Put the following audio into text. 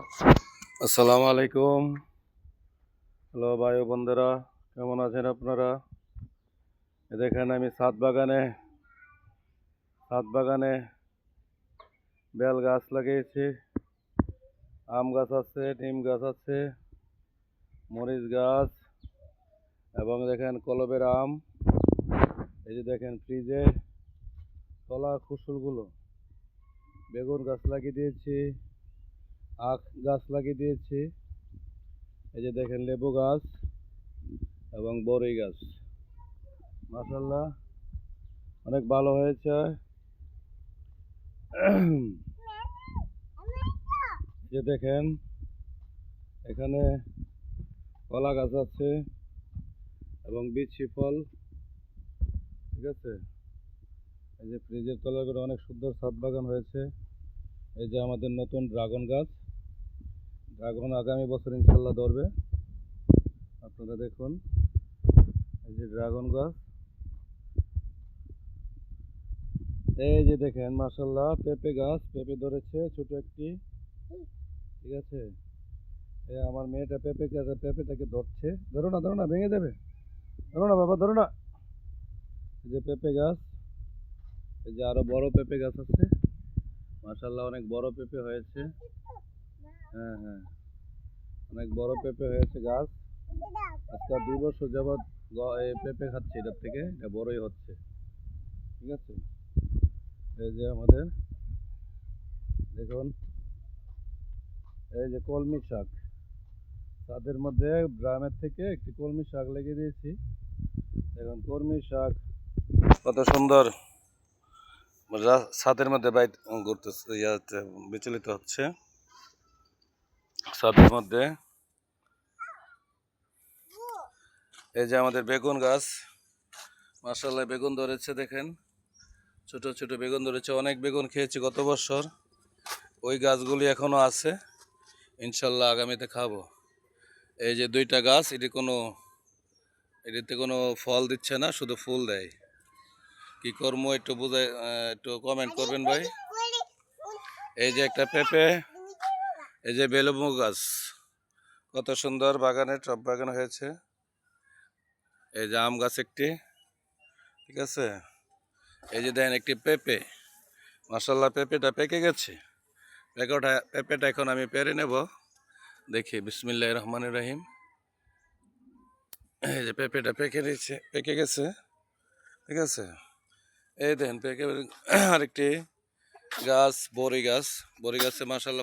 আসসালামু আলাইকুম। হ্যালো ভাই ও বন্ধুরা, কেমন আছেন আপনারা? দেখেন আমি ছাদ বাগানে বেল গাছ লাগিয়েছি। আম গাছ আছে, নিম গাছ আছে, মরিচ গাছ, এবং দেখেন কলবের আম। এই যে দেখেন ফ্রিজে তলা ফসলগুলো, বেগুন গাছ লাগিয়ে দিয়েছি, আখ গাছ লাগিয়ে দিয়েছি। এই যে দেখেন লেবু গাছ এবং বড়ই গাছ। মাশাআল্লাহ অনেক ভালো হয়েছে। যে দেখেন এখানে কলা গাছ আছে এবং বিচি ফল, ঠিক আছে। এই যে ফ্রিজের তলায় করে অনেক সুন্দর ছাদ বাগান হয়েছে। এই যে আমাদের নতুন ড্রাগন গাছ, ড্রাগন আগামী বছর ইনশাল্লাহ ধরবে। আপনারা দেখুন, এই যে ড্রাগন গাছ। এই যে দেখেন মাশাল্লাহ পেঁপে গাছ, পেঁপে ধরেছে ছোট একটি, ঠিক আছে। এই আমার মেয়েটা পেঁপেটাকে ধরছে। ধরো না ভেঙে যাবে। ধরো না বাবা, ধরো না। এই যে পেঁপে গাছ, এই যে আরো বড় পেঁপে গাছ আছে। মাশাল্লাহ অনেক বড় পেঁপে হয়েছে। হ্যাঁ হ্যাঁ, অনেক বড় পেঁপে হয়েছে গাছ। আজকে 2 বছর যাবৎ এই পেঁপে খাচ্ছে, এটার থেকে এটা বড়ই হচ্ছে, ঠিক আছে। এই যে আমাদের দেখুন, এই যে কলমি শাক, তাদের মধ্যে গ্রামের থেকে একটি কলমি শাক লাগিয়ে দিয়েছি। এখন কলমি শাক কত সুন্দর ছাদের মধ্যে বাইট ঘুরতেছে, বিচলিত হচ্ছে ছাদের মধ্যে। এই যে আমাদের বেগুন গাছ, মাশাআল্লাহ বেগুন ধরেছে দেখেন, ছোট ছোট বেগুন ধরেছে। অনেক বেগুন খেয়েছি গত বছর, ওই গাছগুলি এখনো আছে, ইনশাল্লাহ আগামীতে খাবো। এই যে 2টা গাছ, এটিতে কোনো ফল দিচ্ছে না, শুধু ফুল দেয়। কি করবো একটু বুঝাই, একটু কমেন্ট করবেন ভাই। এই যে একটা পেঁপে, এই যে বেলুমু গাছ, কত সুন্দর বাগানে টব বাগান হয়েছে। এই যে আম গাছ একটি, ঠিক আছে। এই যে দেখেন একটি পেঁপে, মাশাআল্লাহ পেঁপেটা পেকে গেছে। পেঁপেটা এখন আমি পেরে নেব। দেখি বিসমিল্লাহির রহমানির রহিম। এই যে পেঁপেটা পেকে গেছে, ঠিক আছে। এই দেখেন পেঁপে। আরেকটি গাছ বড়ি গাছ, বড়ি গাছে মাশাআল্লাহ